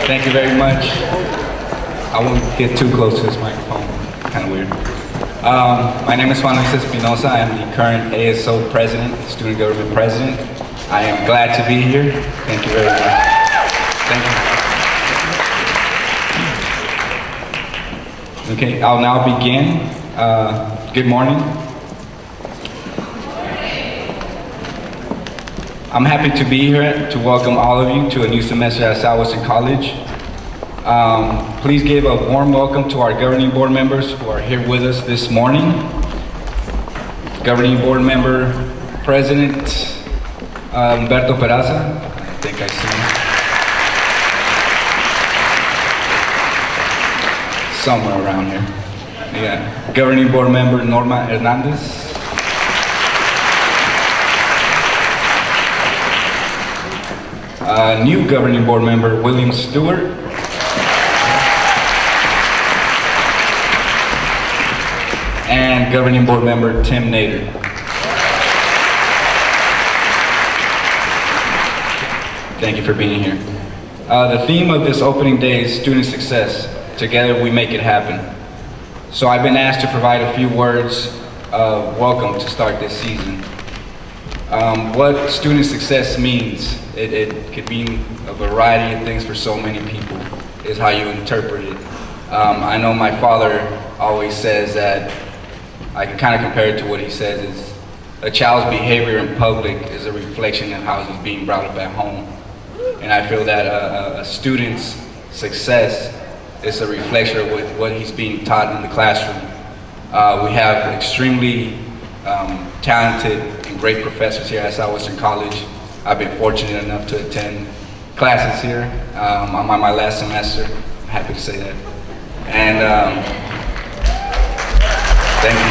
Thank you very much. I won't get too close to this microphone, kind of weird. My name is Juan Luis Espinosa. I am the current ASO president, student government president. I am glad to be here. Thank you very much. Thank you. Okay, I'll now begin. Good morning. I'm happy to be here to welcome all of you to a new semester at Southwestern College. Please give a warm welcome to our governing board members who are here with us this morning. Governing board member, President Humberto Peraza. I think I see him somewhere around here. Yeah. Governing board member Norma Hernandez. New governing board member William Stewart. And governing board member Tim Nader. Thank you for being here. The theme of this opening day is student success. Together we make it happen. So I've been asked to provide a few words of welcome to start this season. What student success means, it could mean a variety of things for so many people, is how you interpret it. I know my father always says that, I can kind of compare it to what he says is, a child's behavior in public is a reflection of how he's being brought up at home. And I feel that a student's success is a reflection of what he's being taught in the classroom. We have extremely talented and great professors here at Southwestern College. I've been fortunate enough to attend classes here. I'm on my last semester, I'm happy to say that. And thank you.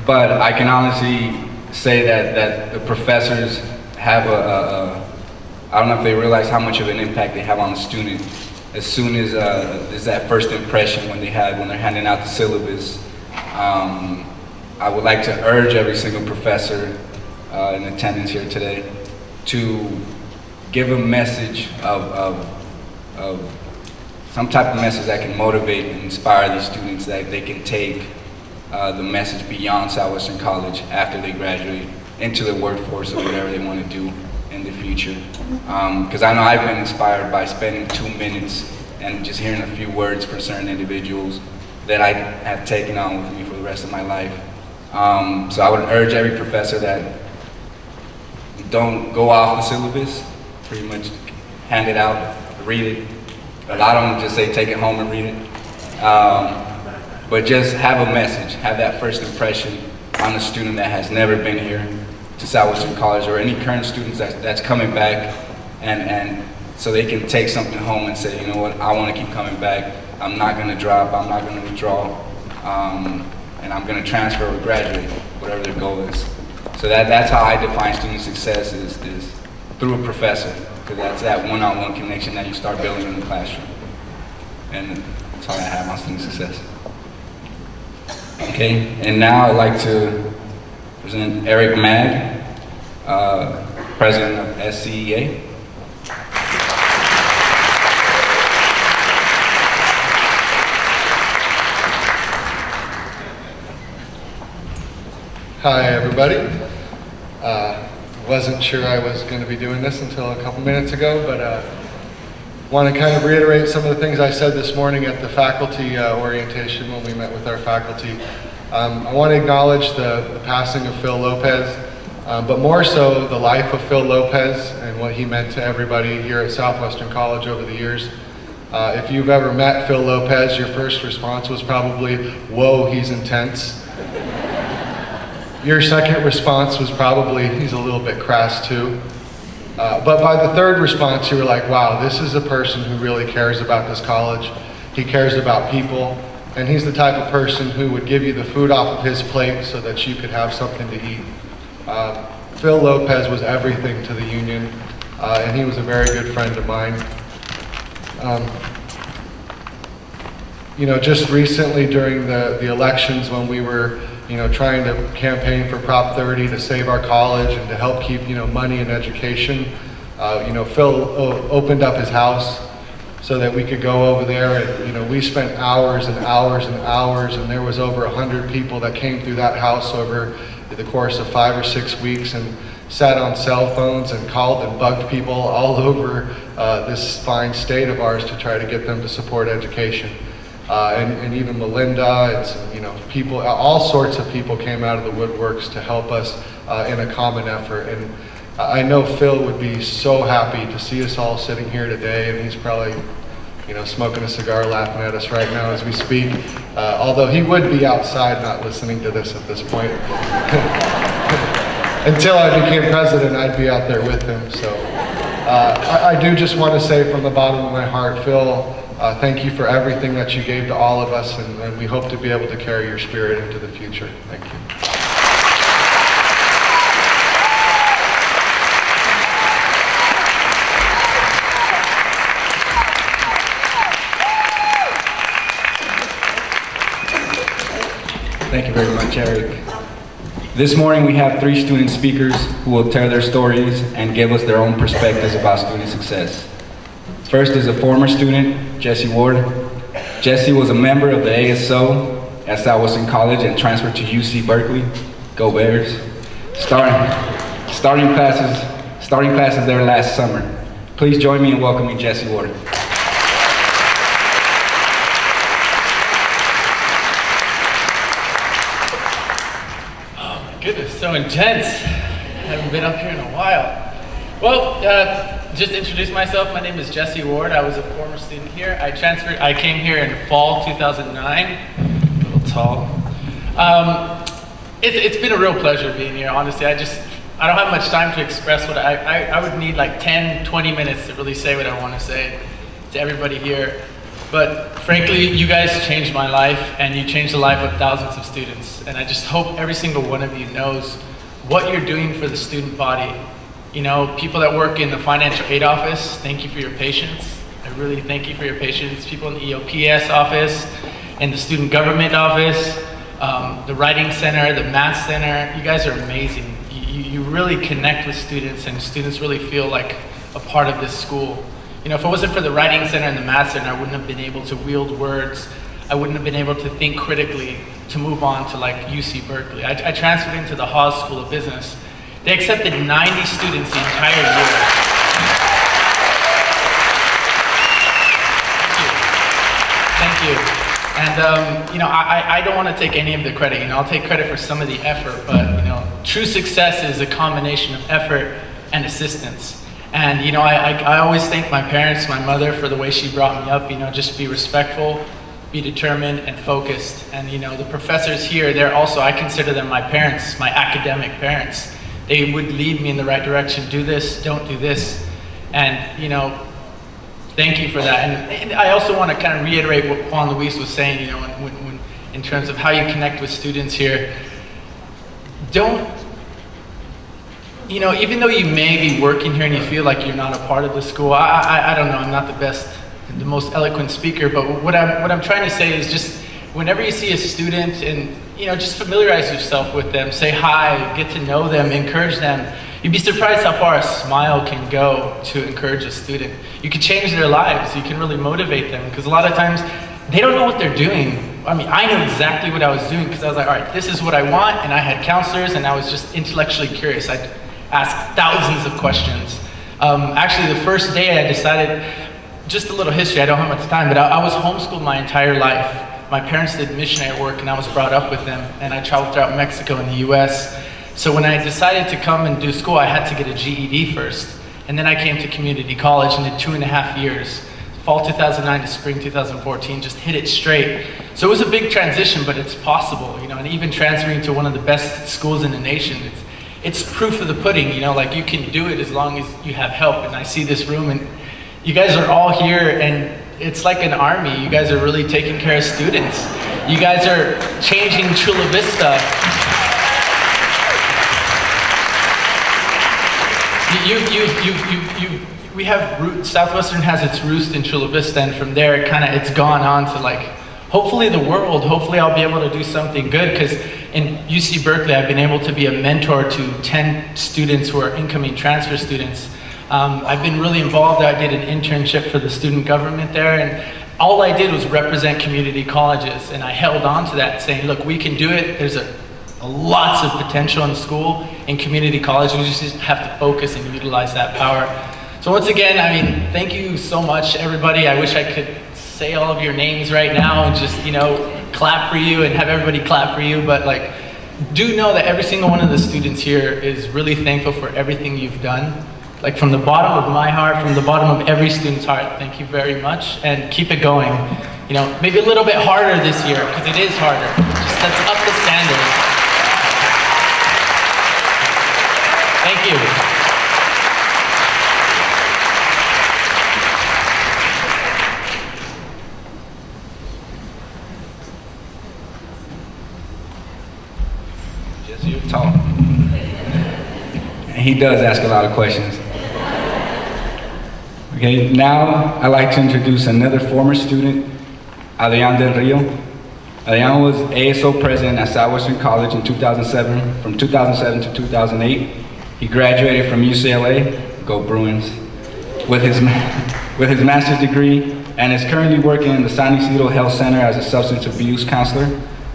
But I can honestly say that the professors have I don't know if they realize how much of an impact they have on the student. As soon as there's that first impression when they're handing out the syllabus. I would like to urge every single professor in attendance here today to give a message of some type of message that can motivate and inspire these students, that they can take the message beyond Southwestern College after they graduate into the workforce or whatever they want to do in the future. Because I know I've been inspired by spending 2 minutes and just hearing a few words from certain individuals that I have taken on with me for the rest of my life. So I would urge every professor that don't go off the syllabus, pretty much hand it out, read it. A lot of them just say take it home and read it. But just have a message, have that first impression on a student that has never been here to Southwestern College, or any current students that's coming back, and so they can take something home and say, you know what, I want to keep coming back. I'm not going to drop, I'm not going to withdraw, and I'm going to transfer or graduate, whatever their goal is. So that's how I define student success, is through a professor, because that's that one-on-one connection that you start building in the classroom. And that's all I have on student success. Okay, and now I'd like to present Eric Mag, President of SCEA. Hi everybody. Wasn't sure I was going to be doing this until a couple minutes ago, but want to kind of reiterate some of the things I said this morning at the faculty orientation when we met with our faculty. I want to acknowledge the passing of Phil Lopez, but more so the life of Phil Lopez and what he meant to everybody here at Southwestern College over the years. If you've ever met Phil Lopez, your first response was probably, whoa, he's intense. Your second response was probably, he's a little bit crass too. But by the third response, you were like, wow, this is a person who really cares about this college. He cares about people, and he's the type of person who would give you the food off of his plate so that you could have something to eat. Phil Lopez was everything to the union, and he was a very good friend of mine. You know, just recently during the elections when we were trying to campaign for Prop 30 to save our college and to help keep, money in education. Phil opened up his house so that we could go over there, and we spent hours and hours and hours, and there was over 100 people that came through that house over the course of 5 or 6 weeks, and sat on cell phones and called and bugged people all over this fine state of ours to try to get them to support education. And even Melinda and some, people, all sorts of people came out of the woodworks to help us in a common effort. And I know Phil would be so happy to see us all sitting here today, and he's probably, smoking a cigar, laughing at us right now as we speak. Although he would be outside not listening to this at this point. Until I became president, I'd be out there with him. So I do just want to say from the bottom of my heart, Phil, thank you for everything that you gave to all of us, and we hope to be able to carry your spirit into the future. Thank you. Thank you very much, Eric. This morning we have 3 student speakers who will tell their stories and give us their own perspectives about student success. First is a former student, Jesse Ward. Jesse was a member of the ASO at Southwestern College and transferred to UC Berkeley. Go Bears. Starting classes there last summer. Please join me in welcoming Jesse Ward. Goodness, so intense. I haven't been up here in a while. Well, just to introduce myself, my name is Jesse Ward. I was a former student here. I came here in fall 2009. A little tall. It's been a real pleasure being here, honestly. I don't have much time to express what I would need like 10, 20 minutes to really say what I want to say to everybody here. But frankly, you guys changed my life, and you changed the life of thousands of students. And I just hope every single one of you knows what you're doing for the student body. People that work in the financial aid office, thank you for your patience. I really thank you for your patience. People in the EOPS office, and the student government office, the writing center, the math center, you guys are amazing. You really connect with students, and students really feel like a part of this school. If it wasn't for the writing center and the math center, I wouldn't have been able to wield words. I wouldn't have been able to think critically to move on to like UC Berkeley. I transferred into the Haas School of Business. They accepted 90 students the entire year. Thank you. And I don't want to take any of the credit. I'll take credit for some of the effort, but true success is a combination of effort and assistance. And I always thank my parents, my mother, for the way she brought me up. Just be respectful, be determined, and focused. And the professors here, I consider them my parents, my academic parents. They would lead me in the right direction. Do this, don't do this. And thank you for that. And I also want to kind of reiterate what Juan Luis was saying. When in terms of how you connect with students here. Even though you may be working here and you feel like you're not a part of the school, I don't know, I'm not the most eloquent speaker, but what I'm trying to say is just whenever you see a student and, just familiarize yourself with them, say hi, get to know them, encourage them. You'd be surprised how far a smile can go to encourage a student. You can change their lives, you can really motivate them, because a lot of times they don't know what they're doing. I knew exactly what I was doing because I was like, all right, this is what I want, and I had counselors, and I was just intellectually curious. I'd ask thousands of questions. Actually, the first day I decided, just a little history, I don't have much time, but I was homeschooled my entire life. My parents did missionary work, and I was brought up with them, and I traveled throughout Mexico and the US. So when I decided to come and do school, I had to get a GED first. And then I came to community college and did 2.5 years. Fall 2009 to spring 2014, just hit it straight. So it was a big transition, but it's possible, and even transferring to one of the best schools in the nation, it's proof of the pudding, like you can do it as long as you have help. And I see this room, and you guys are all here, and it's like an army. You guys are really taking care of students. You guys are changing Chula Vista. We have Southwestern has its roost in Chula Vista, and from there it's gone on to hopefully the world. Hopefully I'll be able to do something good, because in UC Berkeley I've been able to be a mentor to 10 students who are incoming transfer students. I've been really involved. I did an internship for the student government there, and all I did was represent community colleges, and I held on to that, saying, look, we can do it. There's lots of potential in school and community college. We just have to focus and utilize that power. So once again, I mean, thank you so much, everybody. I wish I could say all of your names right now and just, clap for you and have everybody clap for you, but like, do know that every single one of the students here is really thankful for everything you've done. Like from the bottom of my heart, from the bottom of every student's heart, thank you very much, and keep it going. Maybe a little bit harder this year, because it is harder. Just let's up the standard. Thank you. Just your talk. And he does ask a lot of questions. Okay, now I'd like to introduce another former student, Adrian Del Rio. Adrian was ASO president at Southwestern College in 2007, from 2007 to 2008. He graduated from UCLA, go Bruins, with his master's degree, and is currently working in the San Isidro Health Center as a substance abuse counselor.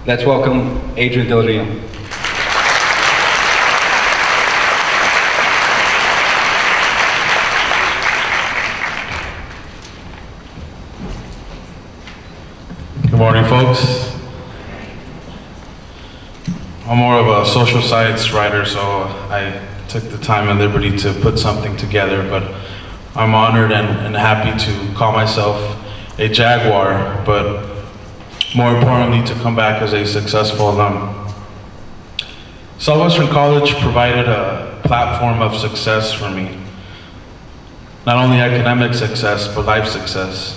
Let's welcome Adrian Del Rio. Good morning, folks. I'm more of a social science writer, so I took the time and liberty to put something together, but I'm honored and happy to call myself a Jaguar, but more importantly, to come back as a successful alum. Southwestern College provided a platform of success for me. Not only academic success, but life success.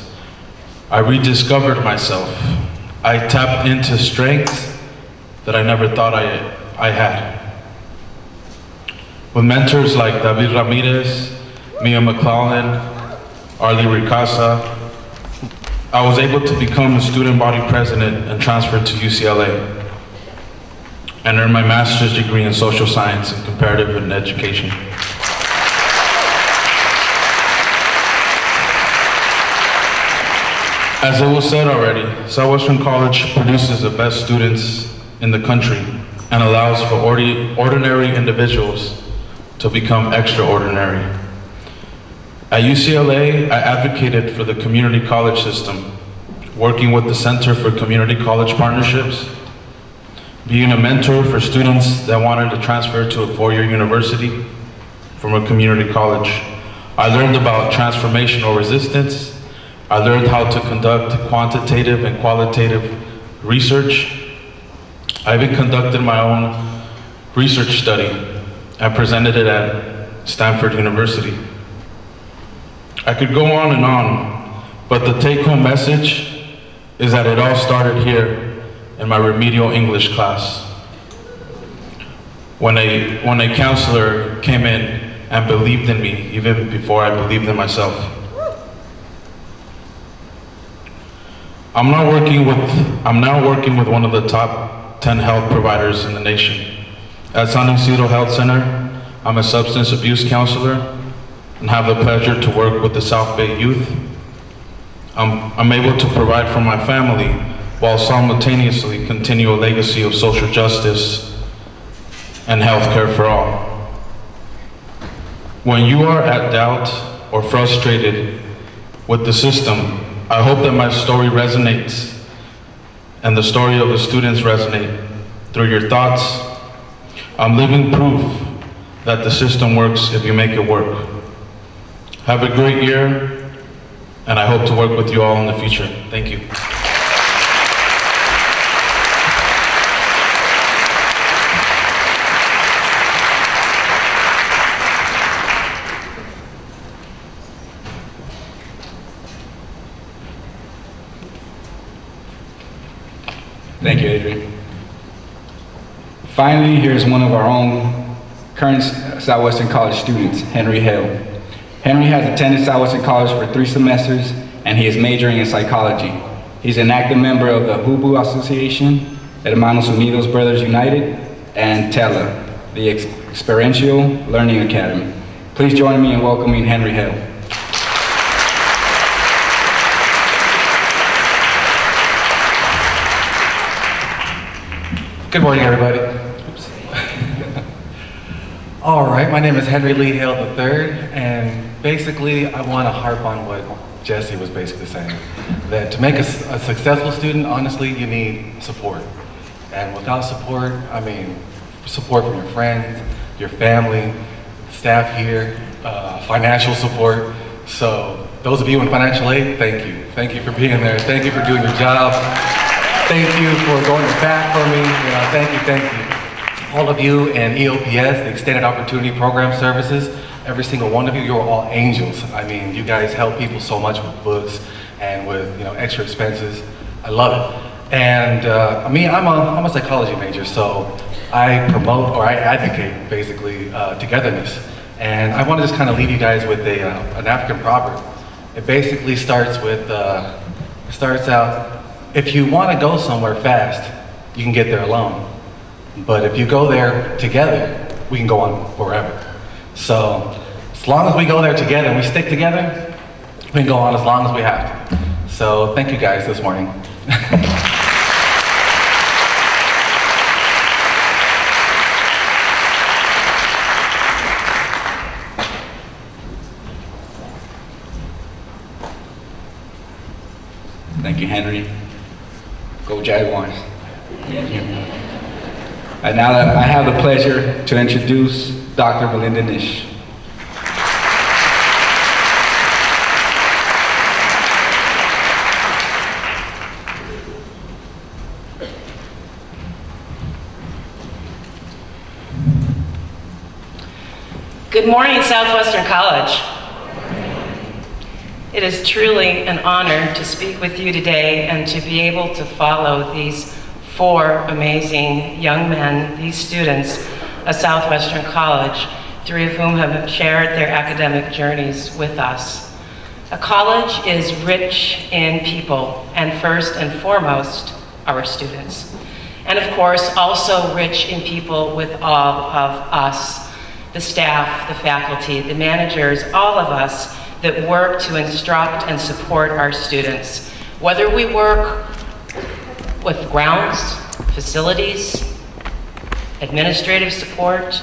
I rediscovered myself. I tapped into strengths that I never thought I had. With mentors like David Ramirez, Mia McClellan, Arlie Ricasa, I was able to become a student body president and transfer to UCLA and earn my master's degree in social science and comparative education. As it was said already, Southwestern College produces the best students in the country and allows for ordinary individuals to become extraordinary. At UCLA, I advocated for the community college system, working with the Center for Community College Partnerships, being a mentor for students that wanted to transfer to a four-year university from a community college. I learned about transformational resistance. I learned how to conduct quantitative and qualitative research. I even conducted my own research study. I presented it at Stanford University. I could go on, but the take-home message is that it all started here in my remedial English class. When a counselor came in and believed in me, even before I believed in myself. I'm now working with one of the top 10 health providers in the nation. At San Isidro Health Center, I'm a substance abuse counselor and have the pleasure to work with the South Bay youth. I'm able to provide for my family while simultaneously continue a legacy of social justice and healthcare for all. When you are at doubt or frustrated with the system, I hope that my story resonates and the story of the students resonate through your thoughts. I'm living proof that the system works if you make it work. Have a great year, and I hope to work with you all in the future. Thank you. Thank you, Adrian. Finally, here's one of our own current Southwestern College students, Henry Hale. Henry has attended Southwestern College for 3 semesters, and he is majoring in psychology. He's an active member of the HUBU Association, Hermanos Unidos Brothers United, and TELA, the Experiential Learning Academy. Please join me in welcoming Henry Hill. Good morning, everybody. Oops. All right, my name is Henry Lee Hale III, and basically I want to harp on what Jesse was basically saying, that to make a successful student, honestly, you need support. And without support, I mean, support from your friends, your family, staff here, financial support. So those of you in financial aid, thank you. Thank you for being there. Thank you for doing your job. Thank you for going to bat for me. You know, thank you. All of you in EOPS, the Extended Opportunity Program Services, every single one of you, you're all angels. I mean, you guys help people so much with books and with, you know, extra expenses. I love it. And I'm a psychology major, so I promote, or I advocate, basically, togetherness. And I want to just kind of leave you guys with an African proverb. It basically starts out, if you want to go somewhere fast, you can get there alone. But if you go there together, we can go on forever. So, as long as we go there together and we stick together, we can go on as long as we have to. So, thank you guys this morning. Thank you, Henry. Go Jaguars. And now that I have the pleasure to introduce Dr. Belinda Nish. Good morning, Southwestern College. It is truly an honor to speak with you today and to be able to follow these four amazing young men, these students of Southwestern College, three of whom have shared their academic journeys with us. A college is rich in people, and first and foremost, our students. And of course, also rich in people with all of us, the staff, the faculty, the managers, all of us that work to instruct and support our students. Whether we work with grounds, facilities, administrative support,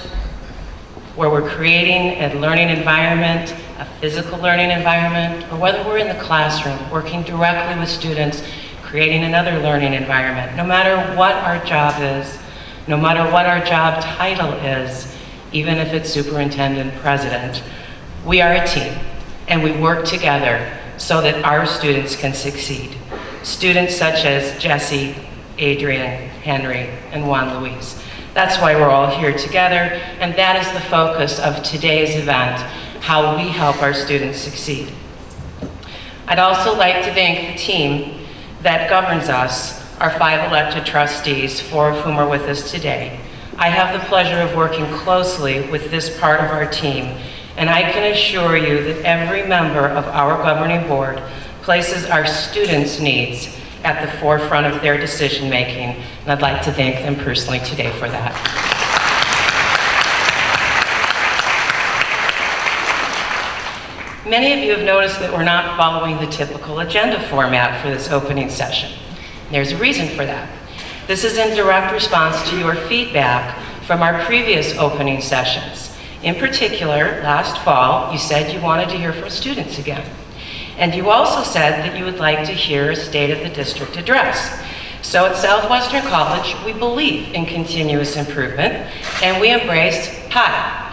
where we're creating a learning environment, a physical learning environment, or whether we're in the classroom working directly with students, creating another learning environment. No matter what our job is, no matter what our job title is, even if it's superintendent, president, we are a team, and we work together so that our students can succeed. Students such as Jesse, Adrian, Henry, and Juan Luis. That's why we're all here together, and that is the focus of today's event, how we help our students succeed. I'd also like to thank the team that governs us, our 5 elected trustees, 4 of whom are with us today. I have the pleasure of working closely with this part of our team, and I can assure you that every member of our governing board places our students' needs at the forefront of their decision-making, and I'd like to thank them personally today for that. Many of you have noticed that we're not following the typical agenda format for this opening session. There's a reason for that. This is in direct response to your feedback from our previous opening sessions. In particular, last fall, you said you wanted to hear from students again. And you also said that you would like to hear a State of the District address. So at Southwestern College, we believe in continuous improvement, and we embrace PIE,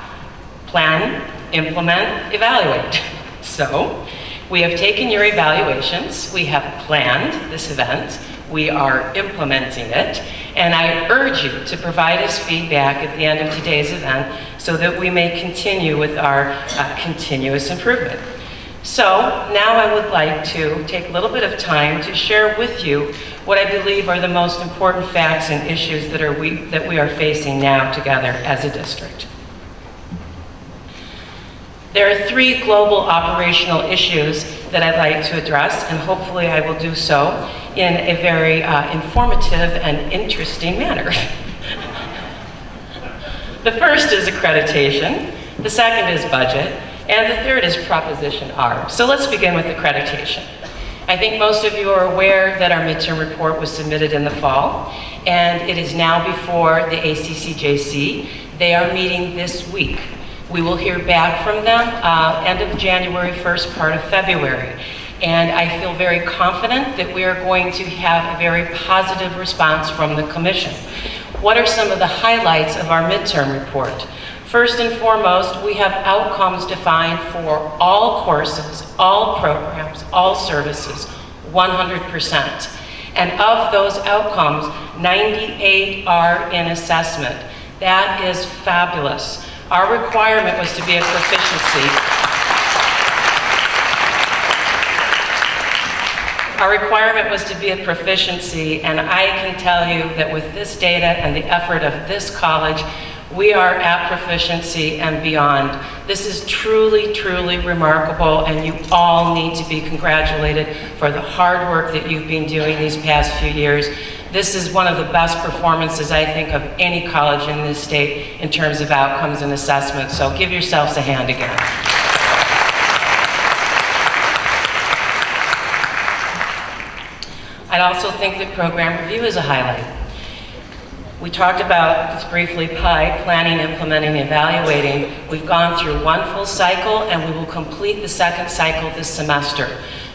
plan, implement, evaluate. So we have taken your evaluations, we have planned this event, we are implementing it, and I urge you to provide us feedback at the end of today's event so that we may continue with our continuous improvement. So now I would like to take a little bit of time to share with you what I believe are the most important facts and issues that we are facing now together as a district. There are 3 global operational issues that I'd like to address, and hopefully I will do so in a very informative and interesting manner. The first is accreditation, The second is budget, and the third is Proposition R. So let's begin with accreditation. I think most of you are aware that our midterm report was submitted in the fall, and it is now before the ACCJC. They are meeting this week. We will hear back from them end of January, first part of February. And I feel very confident that we are going to have a very positive response from the Commission. What are some of the highlights of our midterm report? First and foremost, we have outcomes defined for all courses, all programs, all services, 100%. And of those outcomes, 98 are in assessment. That is fabulous. Our requirement was to be a proficiency. Our requirement was to be a proficiency, and I can tell you that with this data and the effort of this college, we are at proficiency and beyond. This is truly, truly remarkable, and you all need to be congratulated for the hard work that you've been doing these past few years. This is one of the best performances, I think, of any college in this state in terms of outcomes and assessments, so give yourselves a hand again. I also think that program review is a highlight. We talked about, just briefly, PI, planning, implementing, evaluating. We've gone through one full cycle, and we will complete the second cycle this semester.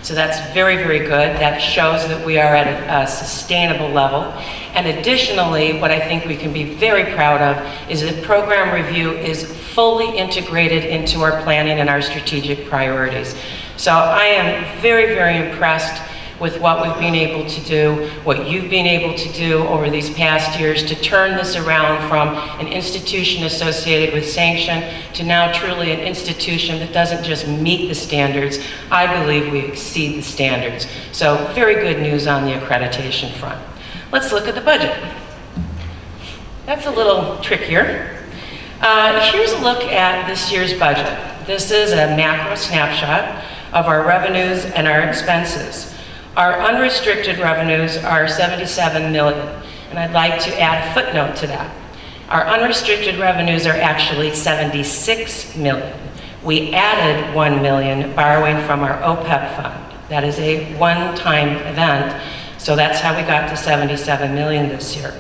So that's very, very good. That shows that we are at a sustainable level. And additionally, what I think we can be very proud of is that program review is fully integrated into our planning and our strategic priorities. So I am very, very impressed with what we've been able to do, what you've been able to do over these past years to turn this around from an institution associated with sanction to now truly an institution that doesn't just meet the standards. I believe we exceed the standards. So very good news on the accreditation front. Let's look at the budget. That's a little trickier. Here's a look at this year's budget. This is a macro snapshot of our revenues and our expenses. Our unrestricted revenues are $77 million, and I'd like to add a footnote to that. Our unrestricted revenues are actually $76 million. We added $1 million borrowing from our OPEB fund. That is a one-time event, so that's how we got to $77 million this year.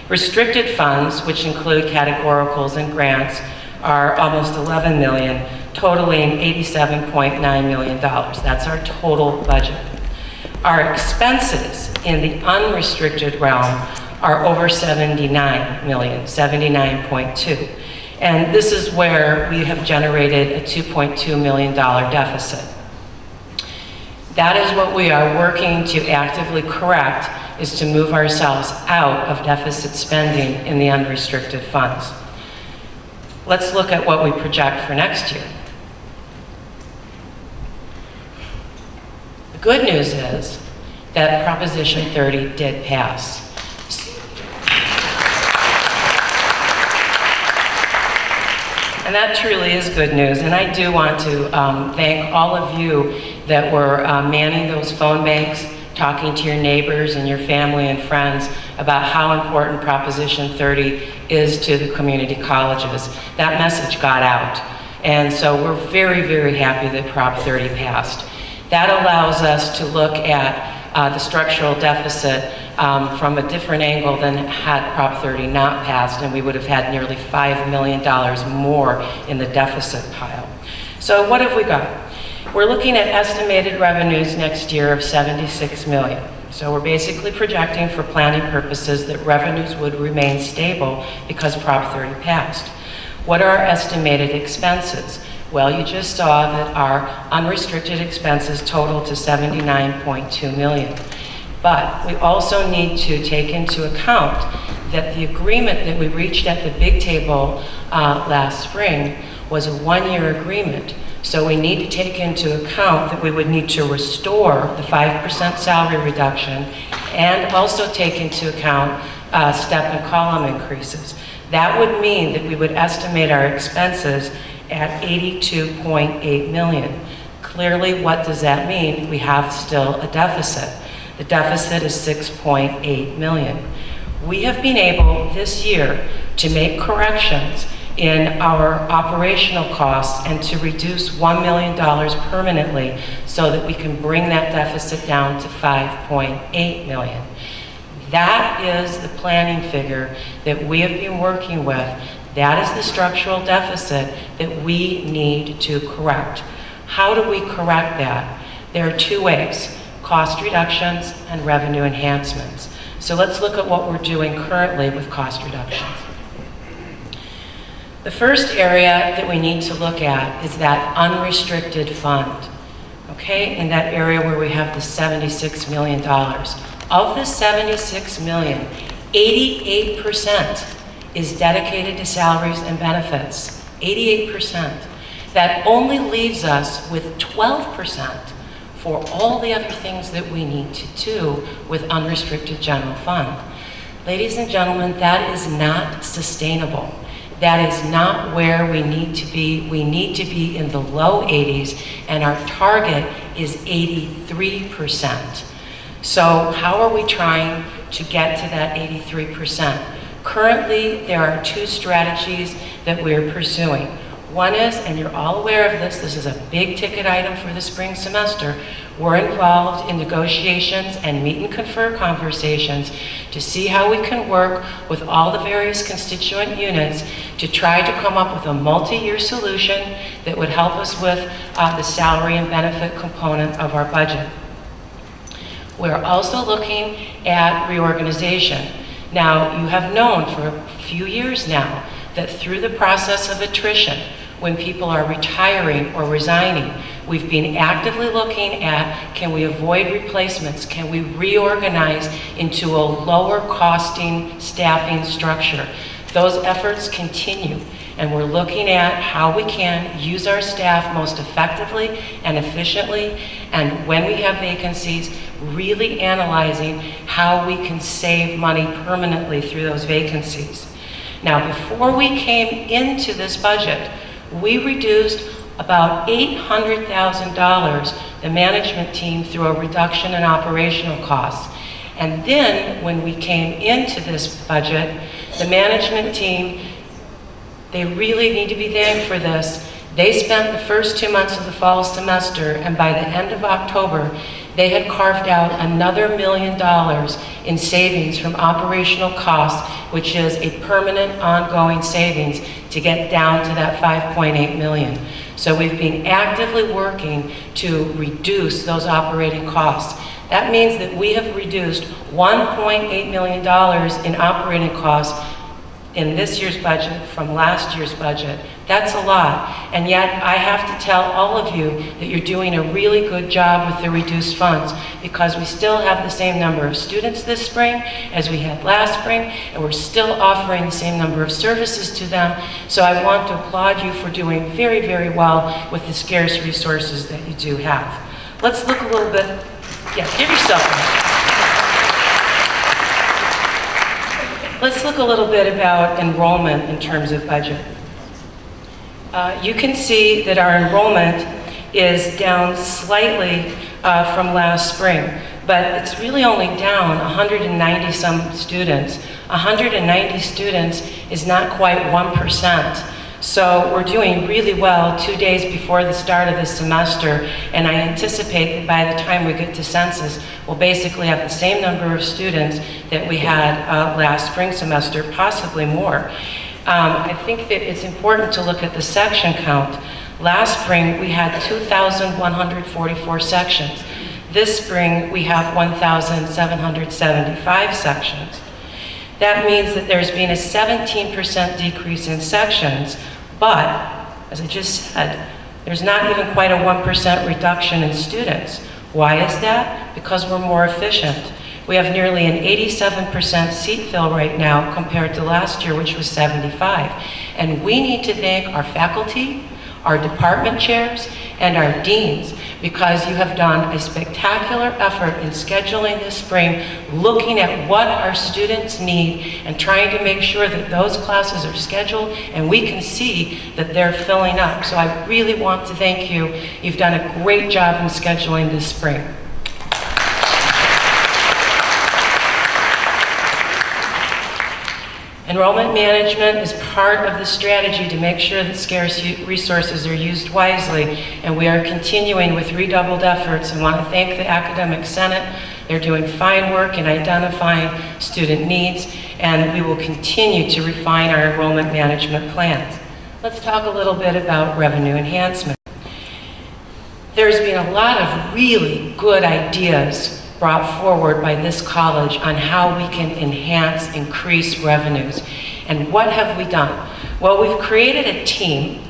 Restricted funds, which include categoricals and grants, are almost $11 million, totaling $87.9 million. That's our total budget. Our expenses in the unrestricted realm are over 79 million, 79.2. And this is where we have generated a $2.2 million deficit. That is what we are working to actively correct, is to move ourselves out of deficit spending in the unrestricted funds. Let's look at what we project for next year. The good news is that Proposition 30 did pass. And that truly is good news. And I do want to thank all of you that were manning those phone banks, talking to your neighbors and your family and friends about how important Proposition 30 is to the community colleges. That message got out. And so we're very, very happy that Prop 30 passed. That allows us to look at the structural deficit from a different angle than had Prop 30 not passed, and we would have had nearly $5 million more in the deficit pile. So what have we got? We're looking at estimated revenues next year of $76 million. So we're basically projecting for planning purposes that revenues would remain stable because Prop 30 passed. What are our estimated expenses? Well, you just saw that our unrestricted expenses total to $79.2 million. But we also need to take into account that the agreement that we reached at the big table last spring was a one-year agreement. So we need to take into account that we would need to restore the 5% salary reduction and also take into account step and column increases. That would mean that we would estimate our expenses at $82.8 million. Clearly, what does that mean? We have still a deficit. The deficit is $6.8 million. We have been able this year to make corrections in our operational costs and to reduce $1 million permanently so that we can bring that deficit down to 5.8 million. That is the planning figure that we have been working with. That is the structural deficit that we need to correct. How do we correct that? There are two ways: cost reductions and revenue enhancements. So let's look at what we're doing currently with cost reductions. The first area that we need to look at is that unrestricted fund, okay? In that area where we have the $76 million. Of the $76 million, 88% is dedicated to salaries and benefits, 88%. That only leaves us with 12% for all the other things that we need to do with unrestricted general fund. Ladies and gentlemen, that is not sustainable. That is not where we need to be. We need to be in the low 80s, and our target is 83%. So how are we trying to get to that 83%? Currently, there are two strategies that we're pursuing. One is, and you're all aware of this is a big ticket item for the spring semester, we're involved in negotiations and meet and confer conversations to see how we can work with all the various constituent units to try to come up with a multi-year solution that would help us with the salary and benefit component of our budget. We're also looking at reorganization. Now, you have known for a few years now that through the process of attrition, when people are retiring or resigning, we've been actively looking at, can we avoid replacements? Can we reorganize into a lower costing staffing structure? Those efforts continue, and we're looking at how we can use our staff most effectively and efficiently, and when we have vacancies, really analyzing how we can save money permanently through those vacancies. Now, before we came into this budget, we reduced about $800,000, the management team, through a reduction in operational costs. And then, when we came into this budget, the management team, they really need to be thanked for this. They spent the first 2 months of the fall semester, and by the end of October, they had carved out another $1 million in savings from operational costs, which is a permanent ongoing savings to get down to that 5.8 million. So we've been actively working to reduce those operating costs. That means that we have reduced $1.8 million in operating costs in this year's budget from last year's budget. That's a lot. And yet I have to tell all of you that you're doing a really good job with the reduced funds, because we still have the same number of students this spring as we had last spring, and we're still offering the same number of services to them. So I want to applaud you for doing very, very well with the scarce resources that you do have. Let's look a little bit, give yourself a Let's look a little bit about enrollment in terms of budget. You can see that our enrollment is down slightly from last spring, but it's really only down 190 some students. 190 students is not quite 1%. So we're doing really well 2 days before the start of the semester, and I anticipate that by the time we get to census, we'll basically have the same number of students that we had last spring semester, possibly more. I think that it's important to look at the section count. Last spring, we had 2,144 sections. This spring, we have 1,775 sections. That means that there's been a 17% decrease in sections, but, as I just said, there's not even quite a 1% reduction in students. Why is that? Because we're more efficient. We have nearly an 87% seat fill right now compared to last year, which was 75. And we need to thank our faculty, our department chairs, and our deans, because you have done a spectacular effort in scheduling this spring, looking at what our students need and trying to make sure that those classes are scheduled and we can see that they're filling up. So I really want to thank you. You've done a great job in scheduling this spring. Enrollment management is part of the strategy to make sure that scarce resources are used wisely, and we are continuing with redoubled efforts. I want to thank the Academic Senate. They're doing fine work in identifying student needs, and we will continue to refine our enrollment management plans. Let's talk a little bit about revenue enhancement. There's been a lot of really good ideas brought forward by this college on how we can enhance, increase revenues. And what have we done? Well, we've created a team,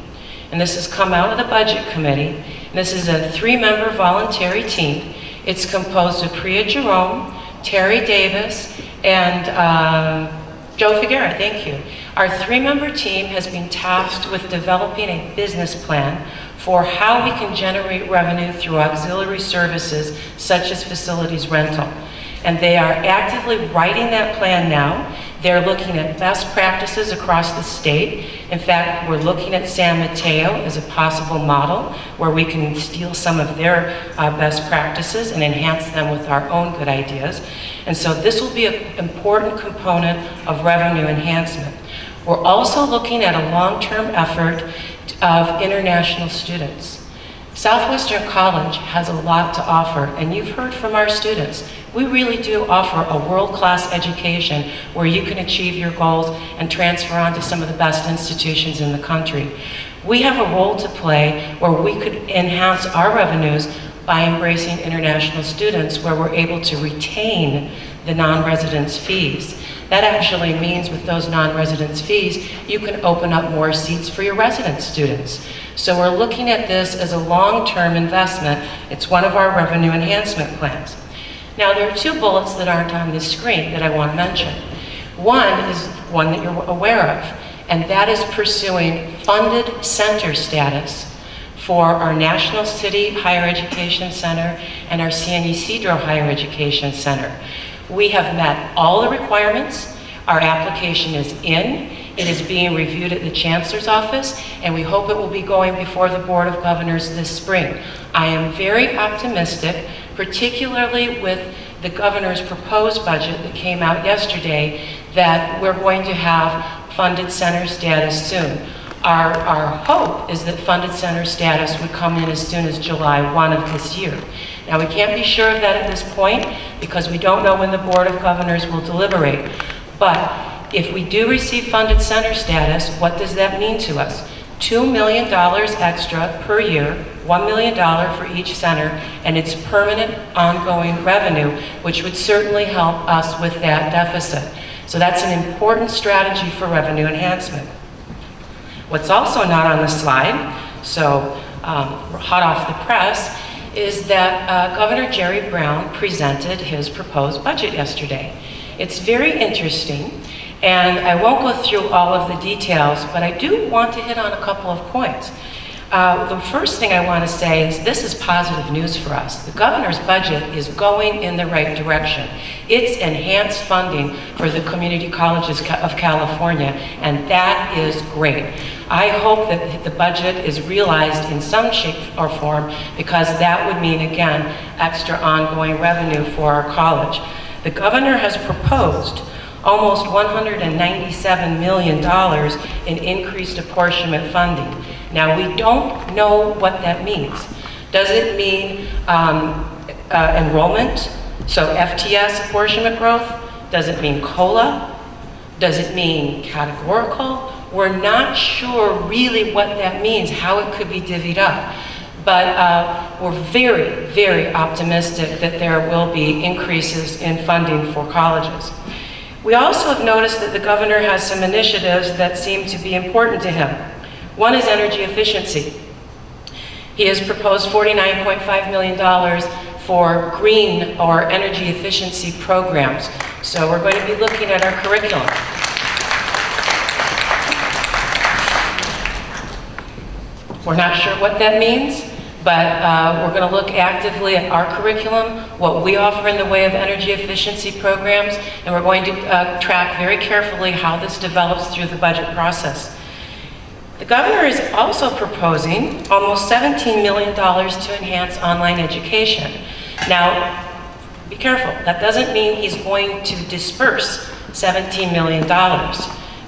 and this has come out of the Budget Committee. And this is a 3-member voluntary team. It's composed of Priya Jerome, Terry Davis, and Joe Figuera, thank you. Our 3-member team has been tasked with developing a business plan for how we can generate revenue through auxiliary services such as facilities rental. And they are actively writing that plan now. They're looking at best practices across the state. In fact, we're looking at San Mateo as a possible model where we can steal some of their best practices and enhance them with our own good ideas. And so this will be an important component of revenue enhancement. We're also looking at a long-term effort of international students. Southwestern College has a lot to offer, and you've heard from our students. We really do offer a world-class education where you can achieve your goals and transfer on to some of the best institutions in the country. We have a role to play where we could enhance our revenues by embracing international students, where we're able to retain the non-residence fees. That actually means with those non-residence fees, you can open up more seats for your resident students. So we're looking at this as a long-term investment. It's one of our revenue enhancement plans. Now, there are 2 bullets that aren't on this screen that I want to mention. One is one that you're aware of, and that is pursuing funded center status for our National City Higher Education Center and our San Ysidro Higher Education Center. We have met all the requirements. Our application is in. It is being reviewed at the Chancellor's office, and we hope it will be going before the Board of Governors this spring. I am very optimistic, particularly with the Governor's proposed budget that came out yesterday, that we're going to have funded center status soon. Our hope is that funded center status would come in as soon as July 1 of this year. Now, we can't be sure of that at this point because we don't know when the Board of Governors will deliberate. But if we do receive funded center status, what does that mean to us? $2 million extra per year, $1 million for each center, and it's permanent ongoing revenue, which would certainly help us with that deficit. So that's an important strategy for revenue enhancement. What's also not on the slide, so hot off the press, is that Governor Jerry Brown presented his proposed budget yesterday. It's very interesting, and I won't go through all of the details, but I do want to hit on a couple of points. The first thing I want to say is this is positive news for us. The governor's budget is going in the right direction. It's enhanced funding for the community colleges of California, and that is great. I hope that the budget is realized in some shape or form because that would mean, again, extra ongoing revenue for our college. The governor has proposed almost $197 million in increased apportionment funding. Now, we don't know what that means. Does it mean enrollment, so FTS apportionment growth? Does it mean COLA? Does it mean categorical? We're not sure really what that means, how it could be divvied up. But we're very, very optimistic that there will be increases in funding for colleges. We also have noticed that the governor has some initiatives that seem to be important to him. One is energy efficiency. He has proposed $49.5 million for green or energy efficiency programs. So we're going to be looking at our curriculum. We're not sure what that means, but we're going to look actively at our curriculum, what we offer in the way of energy efficiency programs, and we're going to track very carefully how this develops through the budget process. The governor is also proposing almost $17 million to enhance online education. Now, be careful, that doesn't mean he's going to disperse $17 million.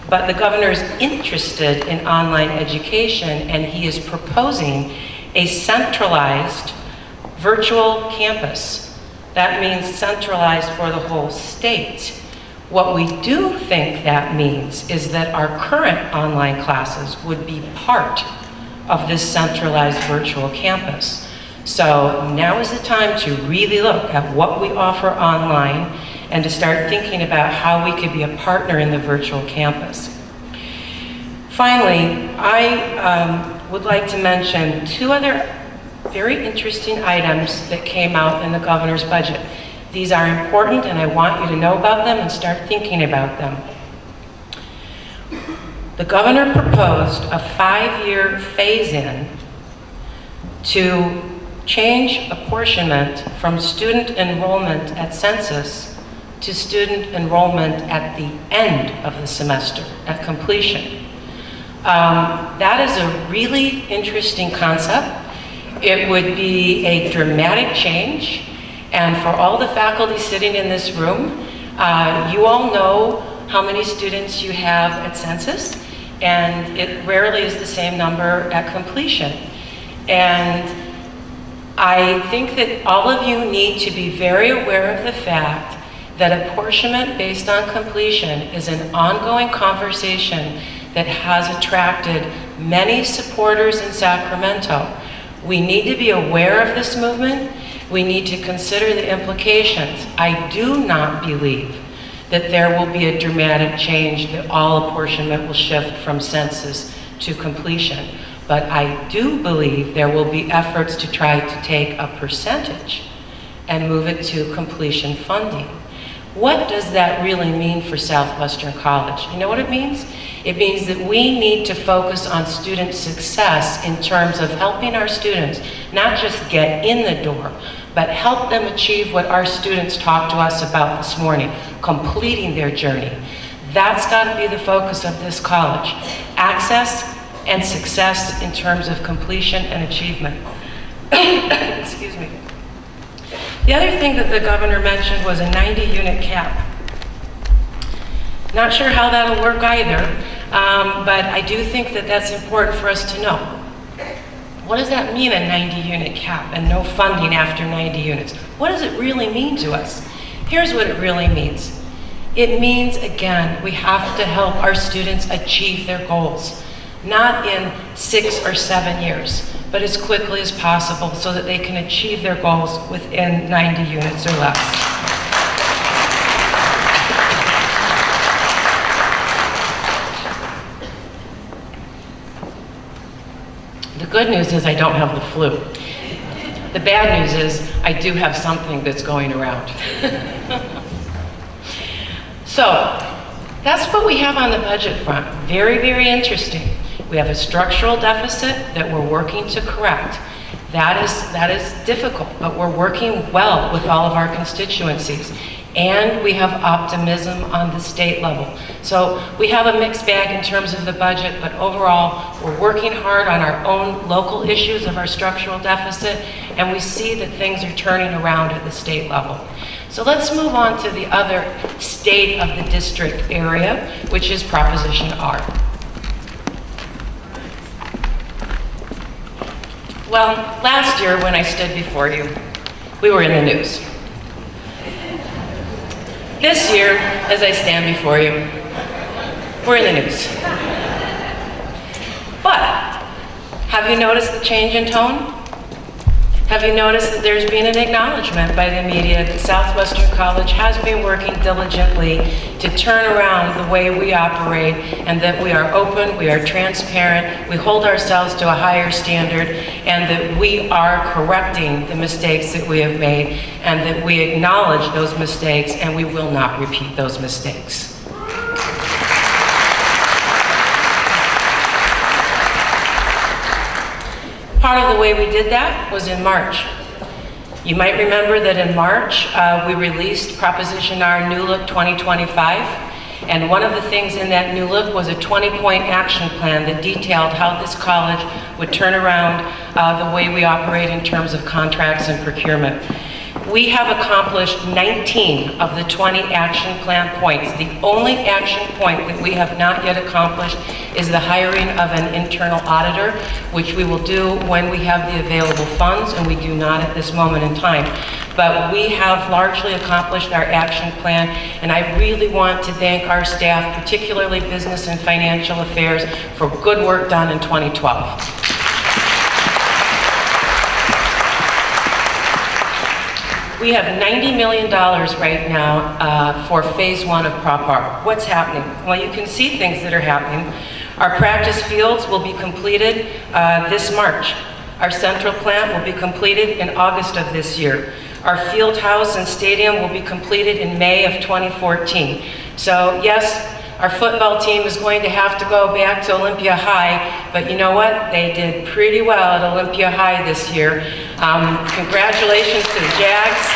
but the governor is interested in online education, and he is proposing a centralized virtual campus. That means centralized for the whole state. What we do think that means is that our current online classes would be part of this centralized virtual campus. So now is the time to really look at what we offer online and to start thinking about how we could be a partner in the virtual campus. Finally, I would like to mention two other very interesting items that came out in the governor's budget. These are important, and I want you to know about them and start thinking about them. The governor proposed a 5-year phase-in to change apportionment from student enrollment at census to student enrollment at the end of the semester, at completion. That is a really interesting concept. It would be a dramatic change, and for all the faculty sitting in this room, you all know how many students you have at census, and it rarely is the same number at completion. And I think that all of you need to be very aware of the fact that apportionment based on completion is an ongoing conversation that has attracted many supporters in Sacramento. We need to be aware of this movement. We need to consider the implications. I do not believe that there will be a dramatic change, that all apportionment will shift from census to completion. But I do believe there will be efforts to try to take a percentage and move it to completion funding. What does that really mean for Southwestern College? You know what it means? It means that we need to focus on student success in terms of helping our students not just get in the door, but help them achieve what our students talked to us about this morning, completing their journey. That's got to be the focus of this college. Access and success in terms of completion and achievement. Excuse me. The other thing that the governor mentioned was a 90-unit cap. Not sure how that'll work either, but I do think that that's important for us to know. What does that mean, a 90-unit cap and no funding after 90 units? What does it really mean to us? Here's what it really means. It means, again, we have to help our students achieve their goals, not in 6 or 7 years, but as quickly as possible so that they can achieve their goals within 90 units or less. The good news is I don't have the flu. The bad news is I do have something that's going around. So that's what we have on the budget front. Very, very interesting. We have a structural deficit that we're working to correct. That is difficult, but we're working well with all of our constituencies. And we have optimism on the state level. So we have a mixed bag in terms of the budget, but overall, we're working hard on our own local issues of our structural deficit, and we see that things are turning around at the state level. So let's move on to the other state of the district area, which is Proposition R. Well, last year when I stood before you, we were in the news. This year, as I stand before you, we're in the news. But, have you noticed the change in tone? Have you noticed that there's been an acknowledgement by the media that Southwestern College has been working diligently to turn around the way we operate, and that we are open, we are transparent, we hold ourselves to a higher standard, and that we are correcting the mistakes that we have made, and that we acknowledge those mistakes, and we will not repeat those mistakes. Part of the way we did that was in March. You might remember that in March, we released Proposition R New Look 2025, and one of the things in that New Look was a 20-point action plan that detailed how this college would turn around the way we operate in terms of contracts and procurement. We have accomplished 19 of the 20 action plan points. The only action point that we have not yet accomplished is the hiring of an internal auditor, which we will do when we have the available funds, and we do not at this moment in time. But we have largely accomplished our action plan, and I really want to thank our staff, particularly business and financial affairs, for good work done in 2012. We have $90 million right now for phase 1 of Prop R. What's happening? Well, you can see things that are happening. Our practice fields will be completed this March. Our central plant will be completed in August of this year. Our field house and stadium will be completed in May of 2014. So yes, our football team is going to have to go back to Olympia High, but you know what? They did pretty well at Olympia High this year. Congratulations to the Jags.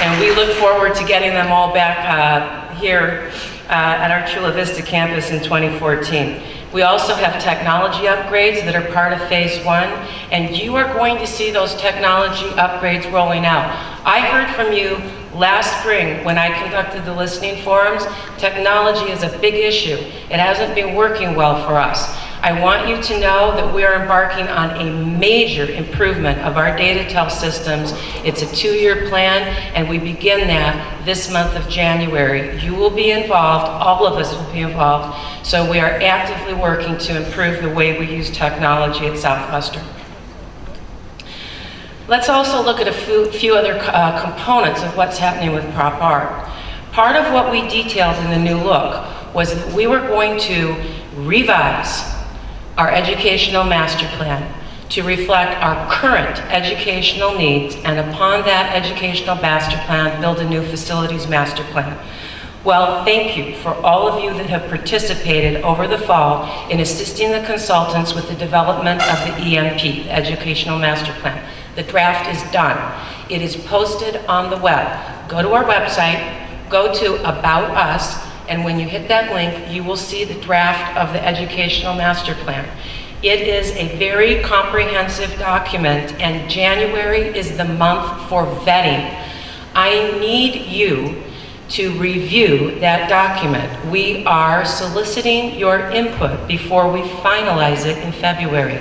And we look forward to getting them all back here at our Chula Vista campus in 2014. We also have technology upgrades that are part of phase 1, and you are going to see those technology upgrades rolling out. I heard from you last spring when I conducted the listening forums. Technology is a big issue. It hasn't been working well for us. I want you to know that we are embarking on a major improvement of our DataTel systems. It's a 2-year plan, and we begin that this month of January. You will be involved, all of us will be involved, so we are actively working to improve the way we use technology at Southwestern. Let's also look at a few other components of what's happening with Prop R. Part of what we detailed in the new look was that we were going to revise our educational master plan to reflect our current educational needs, and upon that educational master plan, build a new facilities master plan. Well, thank you for all of you that have participated over the fall in assisting the consultants with the development of the EMP, the Educational Master Plan. The draft is done. It is posted on the web. Go to our website, go to About Us, and when you hit that link, you will see the draft of the Educational Master Plan. It is a very comprehensive document, and January is the month for vetting. I need you to review that document. We are soliciting your input before we finalize it in February.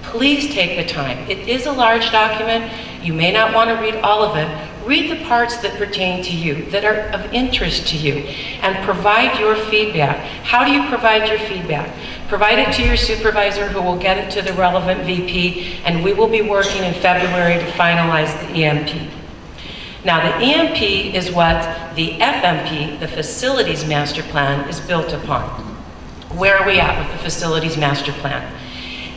Please take the time. It is a large document. You may not want to read all of it. Read the parts that pertain to you, that are of interest to you, and provide your feedback. How do you provide your feedback? Provide it to your supervisor, who will get it to the relevant VP, and we will be working in February to finalize the EMP. Now, the EMP is what the FMP, the Facilities Master Plan, is built upon. Where are we at with the Facilities Master Plan?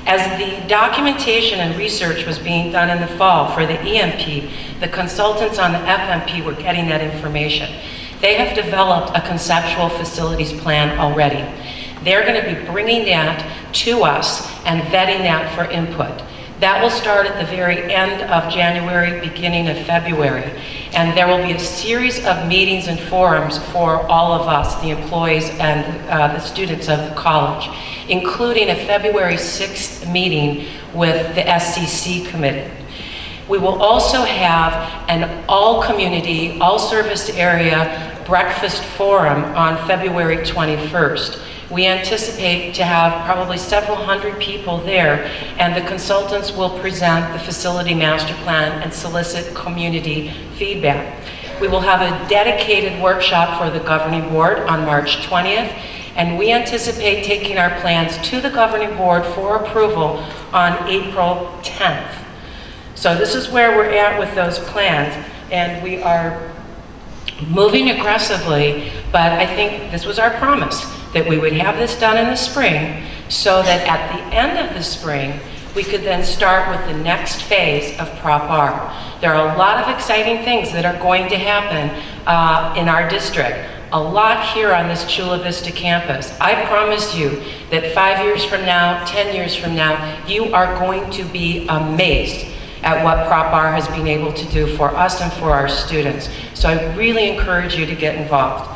As the documentation and research was being done in the fall for the EMP, the consultants on the FMP were getting that information. They have developed a conceptual facilities plan already. They're going to be bringing that to us and vetting that for input. That will start at the very end of January, beginning of February. And there will be a series of meetings and forums for all of us, the employees and the students of the college, including a February 6th meeting with the SCC committee. We will also have an all-community, all-service area breakfast forum on February 21st. We anticipate to have probably several hundred people there, and the consultants will present the facility master plan and solicit community feedback. We will have a dedicated workshop for the governing board on March 20th, and we anticipate taking our plans to the governing board for approval on April 10th. So this is where we're at with those plans, and we are moving aggressively, but I think this was our promise, that we would have this done in the spring, so that at the end of the spring, we could then start with the next phase of Prop R. There are a lot of exciting things that are going to happen in our district. A lot here on this Chula Vista campus. I promise you that 5 years from now, 10 years from now, you are going to be amazed at what Prop R has been able to do for us and for our students. So I really encourage you to get involved.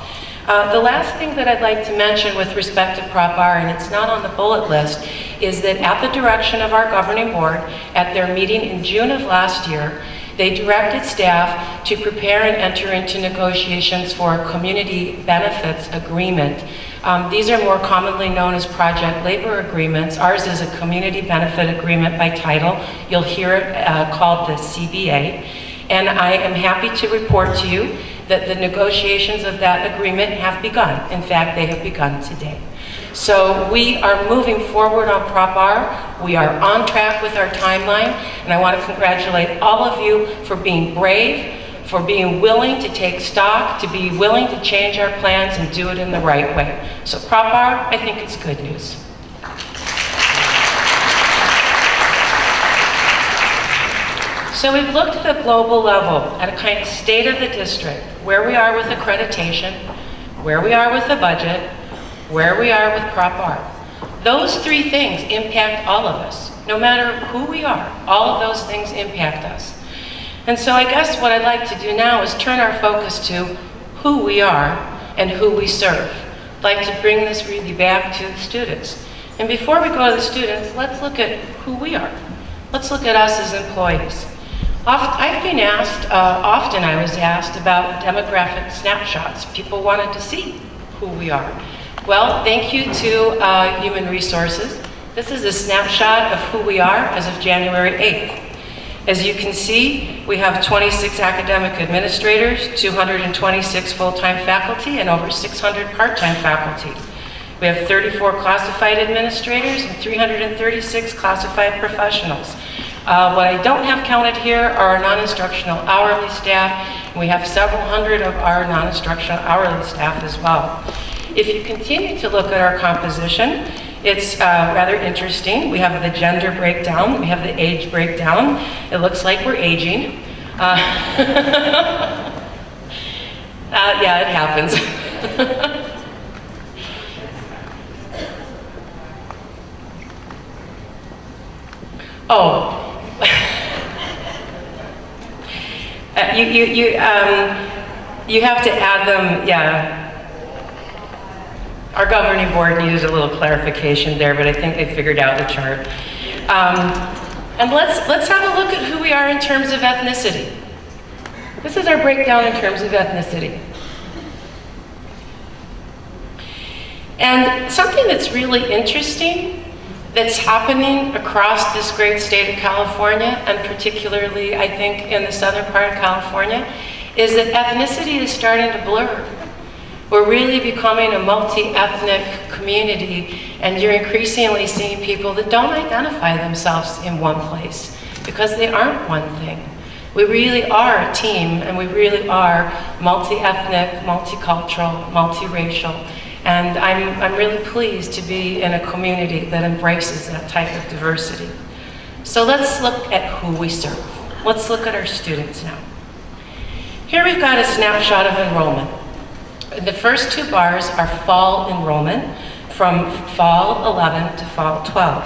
The last thing that I'd like to mention with respect to Prop R, and it's not on the bullet list, is that at the direction of our governing board, at their meeting in June of last year, they directed staff to prepare and enter into negotiations for a community benefits agreement. These are more commonly known as project labor agreements. Ours is a community benefit agreement by title. You'll hear it called the CBA. And I am happy to report to you that the negotiations of that agreement have begun. In fact, they have begun today. So we are moving forward on Prop R. We are on track with our timeline, and I want to congratulate all of you for being brave, for being willing to take stock, to be willing to change our plans and do it in the right way. So Prop R, I think it's good news. So we've looked at a global level, at a kind of state of the district, where we are with accreditation, where we are with the budget, where we are with Prop R. Those three things impact all of us. No matter who we are, all of those things impact us. And so I guess what I'd like to do now is turn our focus to who we are and who we serve. I'd like to bring this really back to the students. And before we go to the students, let's look at who we are. Let's look at us as employees. I've been asked, often I was asked about demographic snapshots. People wanted to see who we are. Well, thank you to Human Resources. This is a snapshot of who we are as of January 8th. As you can see, we have 26 academic administrators, 226 full-time faculty, and over 600 part-time faculty. We have 34 classified administrators and 336 classified professionals. What I don't have counted here are our non-instructional hourly staff, and we have several hundred of our non-instructional hourly staff as well. If you continue to look at our composition, it's rather interesting. We have the gender breakdown, we have the age breakdown. It looks like we're aging. Yeah, it happens. Oh. You have to add them, yeah. Our governing board needed a little clarification there, but I think they figured out the chart. And let's have a look at who we are in terms of ethnicity. This is our breakdown in terms of ethnicity. And something that's really interesting that's happening across this great state of California, and particularly, I think, in the southern part of California, is that ethnicity is starting to blur. We're really becoming a multi-ethnic community, and you're increasingly seeing people that don't identify themselves in one place, because they aren't one thing. We really are a team, and we really are multi-ethnic, multicultural, multiracial. And I'm really pleased to be in a community that embraces that type of diversity. So let's look at who we serve. Let's look at our students now. Here we've got a snapshot of enrollment. The first two bars are fall enrollment from fall 11 to fall 12.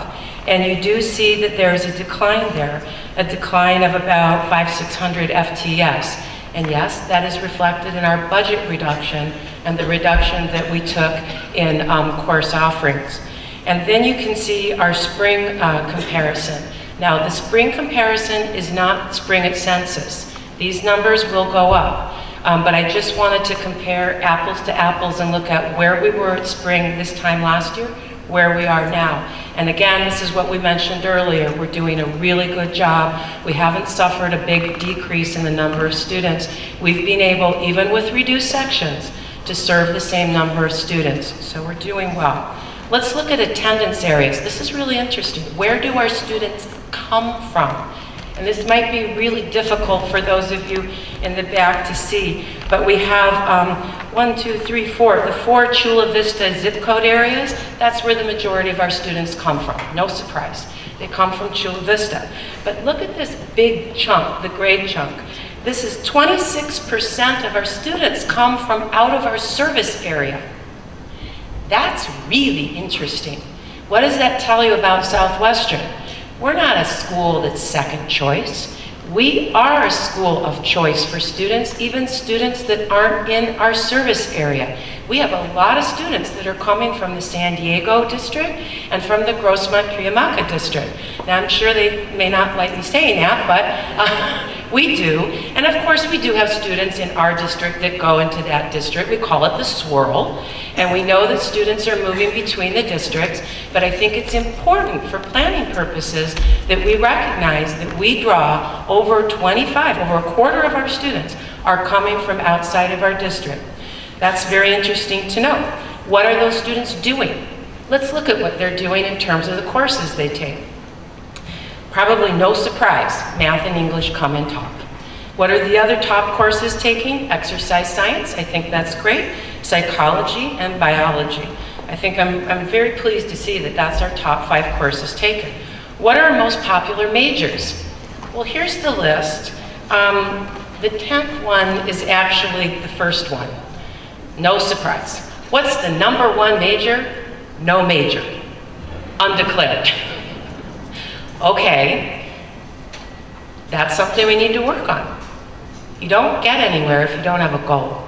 And you do see that there's a decline there, a decline of about 500-600 FTS. And yes, that is reflected in our budget reduction and the reduction that we took in course offerings. And then you can see our spring comparison. Now, the spring comparison is not spring at census. These numbers will go up. But I just wanted to compare apples to apples and look at where we were at spring this time last year, where we are now. And again, this is what we mentioned earlier. We're doing a really good job. We haven't suffered a big decrease in the number of students. We've been able, even with reduced sections, to serve the same number of students. So we're doing well. Let's look at attendance areas. This is really interesting. Where do our students come from? And this might be really difficult for those of you in the back to see, but we have 1, 2, 3, 4, the 4 Chula Vista zip code areas. That's where the majority of our students come from. No surprise. They come from Chula Vista. But look at this big chunk, the grade chunk. This is 26% of our students come from out of our service area. That's really interesting. What does that tell you about Southwestern? We're not a school that's second choice. We are a school of choice for students, even students that aren't in our service area. We have a lot of students that are coming from the San Diego district and from the Grossmont-Cuyamaca district. Now, I'm sure they may not like me saying that, but we do. And of course, we do have students in our district that go into that district. We call it the swirl. And we know that students are moving between the districts, but I think it's important for planning purposes that we recognize that we draw over a quarter of our students are coming from outside of our district. That's very interesting to know. What are those students doing? Let's look at what they're doing in terms of the courses they take. Probably no surprise, math and English come in top. What are the other top courses taking? Exercise science, I think that's great. Psychology and biology. I think I'm very pleased to see that that's our top 5 courses taken. What are our most popular majors? Well, here's the list. The 10th one is actually the first one. No surprise. What's the number 1 major? No major. Undeclared. Okay, that's something we need to work on. You don't get anywhere if you don't have a goal.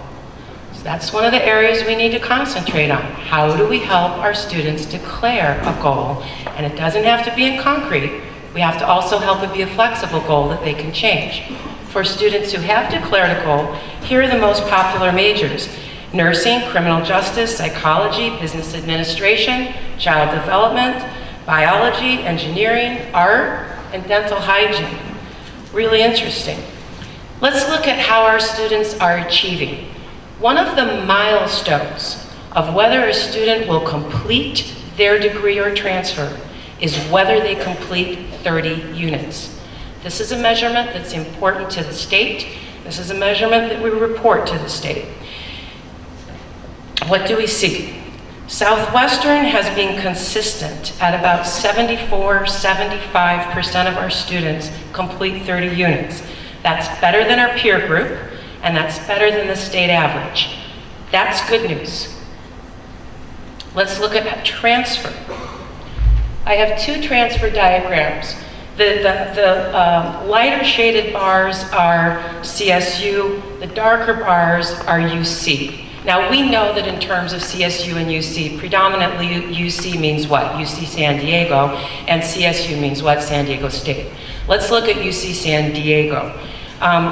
So that's one of the areas we need to concentrate on. How do we help our students declare a goal? And it doesn't have to be in concrete. We have to also help it be a flexible goal that they can change. For students who have declared a goal, here are the most popular majors: nursing, criminal justice, psychology, business administration, child development, biology, engineering, art, and dental hygiene. Really interesting. Let's look at how our students are achieving. One of the milestones of whether a student will complete their degree or transfer is whether they complete 30 units. This is a measurement that's important to the state. This is a measurement that we report to the state. What do we see? Southwestern has been consistent at about 75% of our students complete 30 units. That's better than our peer group, and that's better than the state average. That's good news. Let's look at transfer. I have 2 transfer diagrams. The lighter shaded bars are CSU, the darker bars are UC. Now, we know that in terms of CSU and UC, predominantly UC means what? UC San Diego, and CSU means what? San Diego State. Let's look at UC San Diego.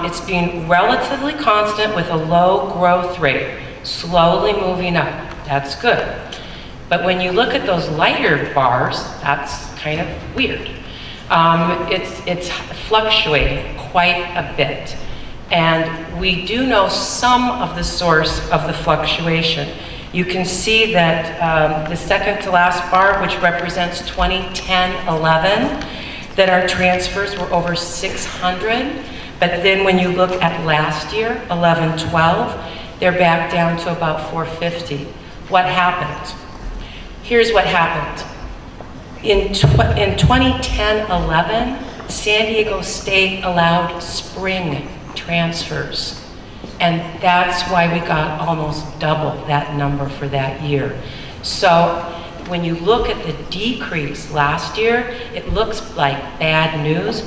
It's been relatively constant with a low growth rate, slowly moving up. That's good. But when you look at those lighter bars, that's kind of weird. It's fluctuating quite a bit. And we do know some of the source of the fluctuation. You can see that the second to last bar, which represents 2010-11, that our transfers were over 600. But then when you look at last year, 11-12, they're back down to about 450. What happened? Here's what happened. In 2010-11, San Diego State allowed spring transfers. And that's why we got almost double that number for that year. So when you look at the decrease last year, it looks like bad news.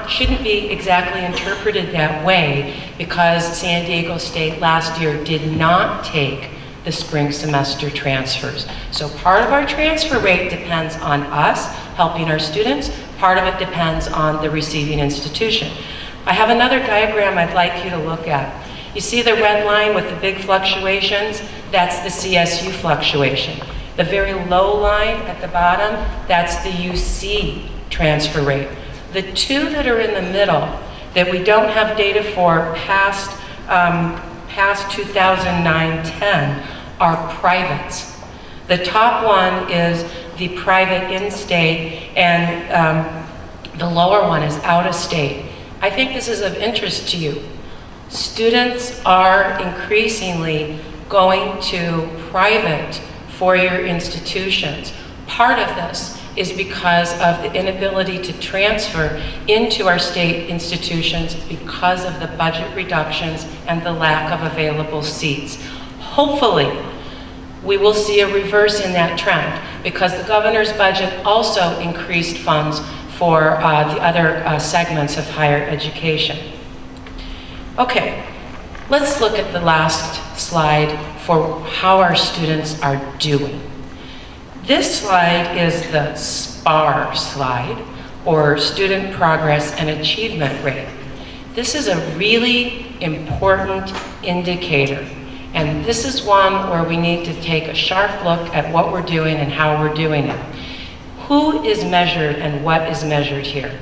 Shouldn't be exactly interpreted that way, because San Diego State last year did not take the spring semester transfers. So part of our transfer rate depends on us helping our students. Part of it depends on the receiving institution. I have another diagram I'd like you to look at. You see the red line with the big fluctuations? That's the CSU fluctuation. The very low line at the bottom, that's the UC transfer rate. The 2 that are in the middle that we don't have data for past 2009-10 are privates. The top one is the private in-state, and the lower one is out-of-state. I think this is of interest to you. Students are increasingly going to private four-year institutions. Part of this is because of the inability to transfer into our state institutions because of the budget reductions and the lack of available seats. Hopefully, we will see a reverse in that trend, because the governor's budget also increased funds for the other segments of higher education. Okay, let's look at the last slide for how our students are doing. This slide is the SPAR slide, or Student Progress and Achievement Rate. This is a really important indicator, and this is one where we need to take a sharp look at what we're doing and how we're doing it. Who is measured and what is measured here?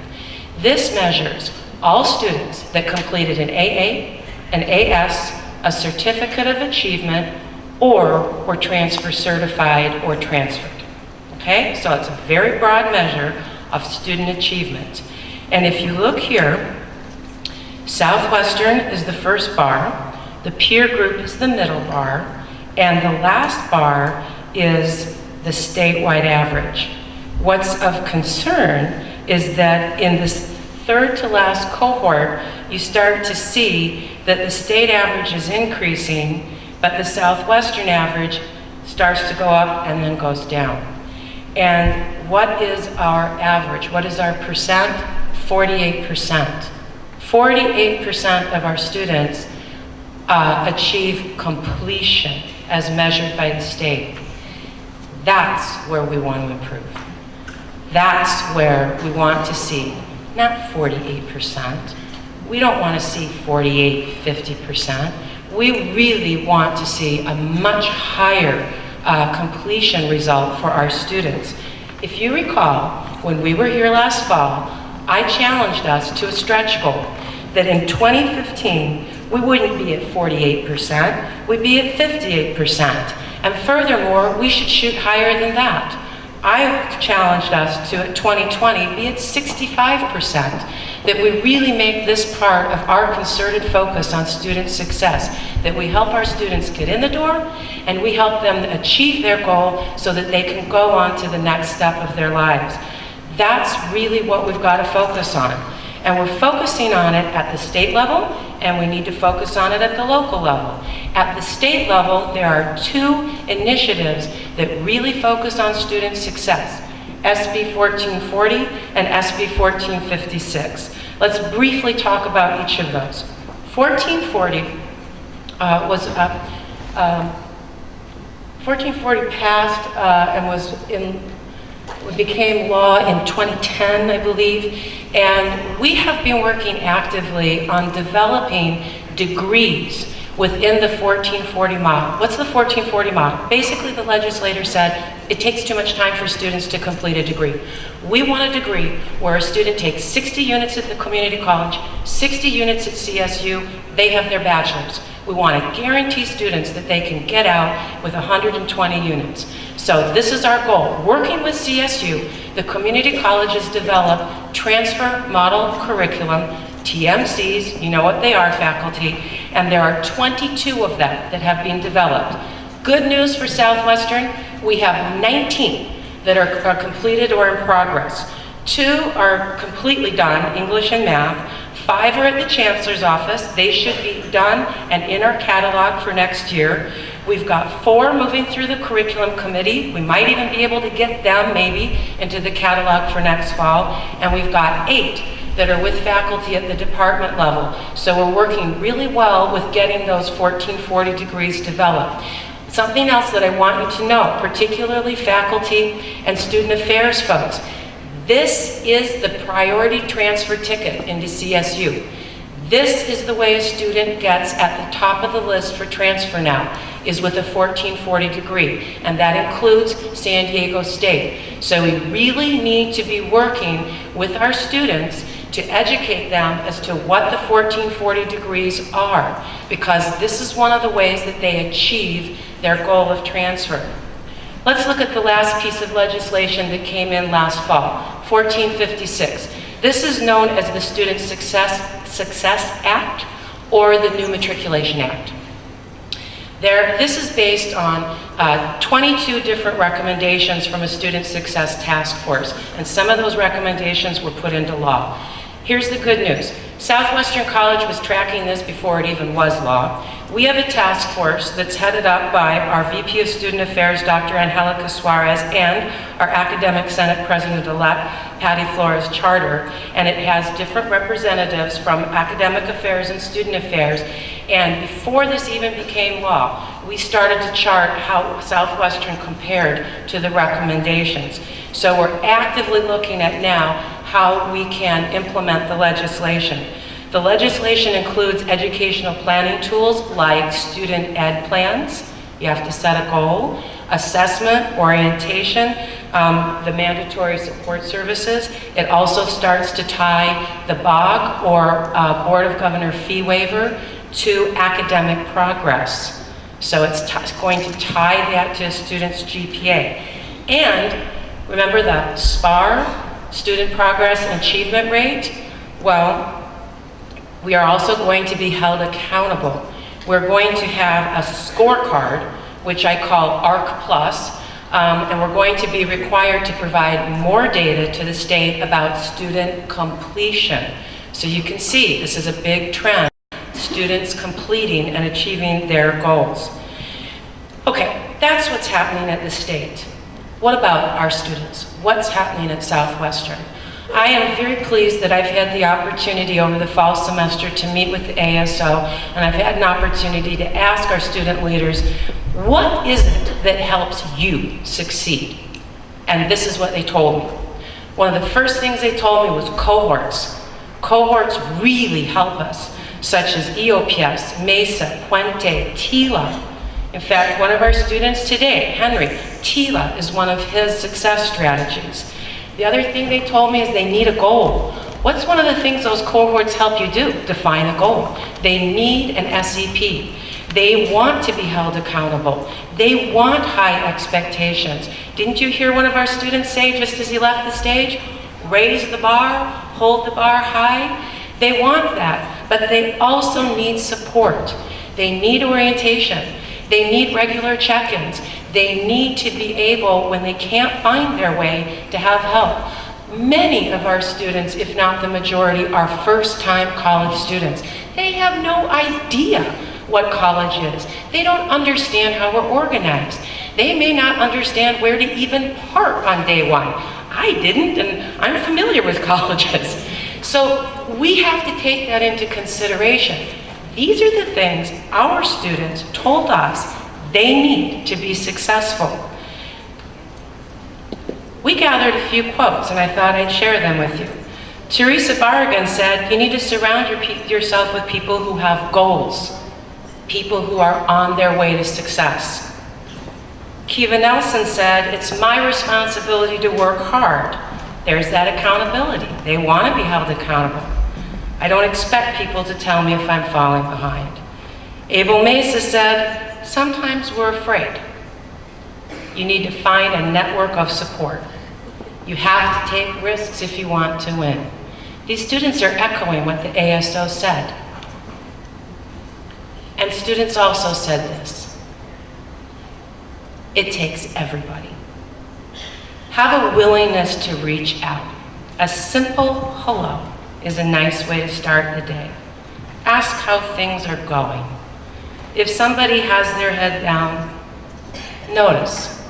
This measures all students that completed an AA, an AS, a Certificate of Achievement, or were transfer certified or transferred. Okay, so it's a very broad measure of student achievement. And if you look here, Southwestern is the first bar, the peer group is the middle bar, and the last bar is the statewide average. What's of concern is that in this third to last cohort, you start to see that the state average is increasing, but the Southwestern average starts to go up and then goes down. And what is our average? What is our percent? 48%. 48% of our students achieve completion as measured by the state. That's where we want to improve. That's where we want to see, not 48%. We don't want to see 48, 50%. We really want to see a much higher completion result for our students. If you recall, when we were here last fall, I challenged us to a stretch goal that in 2015, we wouldn't be at 48%, we'd be at 58%. And furthermore, we should shoot higher than that. I challenged us to, at 2020, be at 65%, that we really make this part of our concerted focus on student success, that we help our students get in the door, and we help them achieve their goal so that they can go on to the next step of their lives. That's really what we've got to focus on. And we're focusing on it at the state level, and we need to focus on it at the local level. At the state level, there are two initiatives that really focus on student success, SB 1440 and SB 1456. Let's briefly talk about each of those. 1440 1440 passed and became law in 2010, I believe, and we have been working actively on developing degrees within the 1440 model. What's the 1440 model? Basically, the legislator said it takes too much time for students to complete a degree. We want a degree where a student takes 60 units at the community college, 60 units at CSU, they have their bachelor's. We want to guarantee students that they can get out with 120 units. So this is our goal. Working with CSU, the community colleges develop transfer model curriculum, TMCs, you know what they are, faculty, and there are 22 of them that have been developed. Good news for Southwestern, we have 19 that are completed or in progress. 2 are completely done, English and math. 5 are at the Chancellor's office. They should be done and in our catalog for next year. We've got 4 moving through the curriculum committee. We might even be able to get them maybe into the catalog for next fall. And we've got 8 that are with faculty at the department level. So we're working really well with getting those 1440 degrees developed. Something else that I want you to know, particularly faculty and student affairs folks, this is the priority transfer ticket into CSU. This is the way a student gets at the top of the list for transfer now, is with a 1440 degree, and that includes San Diego State. So we really need to be working with our students to educate them as to what the 1440 degrees are, because this is one of the ways that they achieve their goal of transfer. Let's look at the last piece of legislation that came in last fall, 1456. This is known as the Student Success Act or the New Matriculation Act. This is based on 22 different recommendations from a Student Success Task Force, and some of those recommendations were put into law. Here's the good news. Southwestern College was tracking this before it even was law. We have a task force that's headed up by our VP of Student Affairs, Dr. Angelica Suarez, and our Academic Senate President-elect, Patty Flores Charter, and it has different representatives from Academic Affairs and Student Affairs, And before this even became law, we started to chart how Southwestern compared to the recommendations. So we're actively looking at now how we can implement the legislation. The legislation includes educational planning tools like student ed plans. You have to set a goal, assessment, orientation, the mandatory support services. It also starts to tie the BOG, or Board of Governor fee waiver, to academic progress. So it's going to tie that to a student's GPA. And remember the SPAR, student progress and achievement rate? Well, we are also going to be held accountable. We're going to have a scorecard, which I call ARC Plus, and we're going to be required to provide more data to the state about student completion. So you can see this is a big trend, students completing and achieving their goals. Okay, that's what's happening at the state. What about our students? What's happening at Southwestern? I am very pleased that I've had the opportunity over the fall semester to meet with the ASO, and I've had an opportunity to ask our student leaders, what is it that helps you succeed? And this is what they told me. One of the first things they told me was cohorts. Cohorts really help us, such as EOPS, MESA, Puente, TILA. In fact, one of our students today, Henry, TILA is one of his success strategies. The other thing they told me is they need a goal. What's one of the things those cohorts help you do? Define a goal. They need an SEP. They want to be held accountable. They want high expectations. Didn't you hear one of our students say just as he left the stage? Raise the bar, hold the bar high. They want that, but they also need support. They need orientation. They need regular check-ins. They need to be able, when they can't find their way, to have help. Many of our students, if not the majority, are first-time college students. They have no idea what college is. They don't understand how we're organized. They may not understand where to even park on day one. I didn't, and I'm familiar with colleges. So we have to take that into consideration. These are the things our students told us they need to be successful. We gathered a few quotes, and I thought I'd share them with you. Teresa Barragan said, you need to surround yourself with people who have goals, people who are on their way to success. Kiva Nelson said, it's my responsibility to work hard. There's that accountability. They want to be held accountable. I don't expect people to tell me if I'm falling behind. Abel Mesa said, sometimes we're afraid. You need to find a network of support. You have to take risks if you want to win. These students are echoing what the ASO said. And students also said this. It takes everybody. Have a willingness to reach out. A simple hello is a nice way to start the day. Ask how things are going. If somebody has their head down, notice.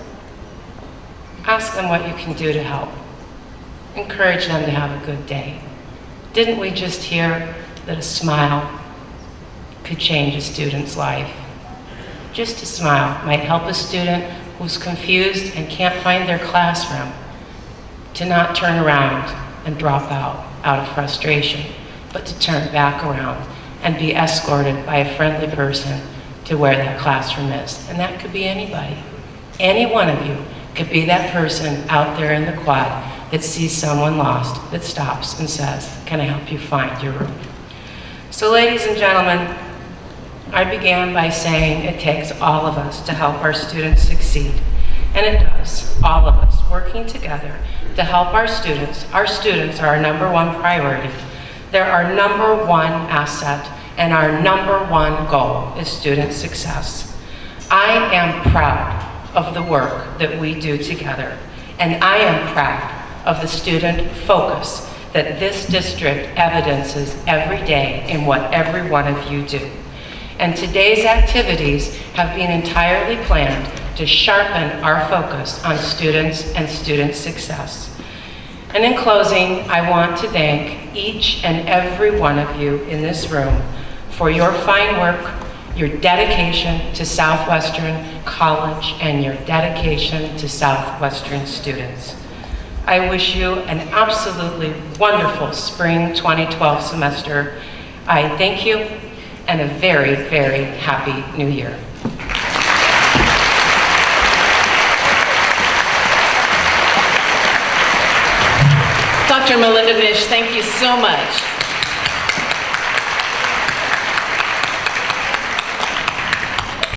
Ask them what you can do to help. Encourage them to have a good day. Didn't we just hear that a smile could change a student's life? Just a smile might help a student who's confused and can't find their classroom to not turn around and drop out of frustration, but to turn back around and be escorted by a friendly person to where that classroom is. And that could be anybody. Any one of you could be that person out there in the quad that sees someone lost, that stops and says, can I help you find your room? So ladies and gentlemen, I began by saying it takes all of us to help our students succeed. And it does, all of us working together to help our students. Our students are our number one priority. They're our number one asset, and our number one goal is student success. I am proud of the work that we do together, and I am proud of the student focus that this district evidences every day in what every one of you do. And today's activities have been entirely planned to sharpen our focus on students and student success. And in closing, I want to thank each and every one of you in this room for your fine work, your dedication to Southwestern College, and your dedication to Southwestern students. I wish you an absolutely wonderful spring 2012 semester. I thank you, and a very, very happy new year. Dr. Melinda Bish, thank you so much.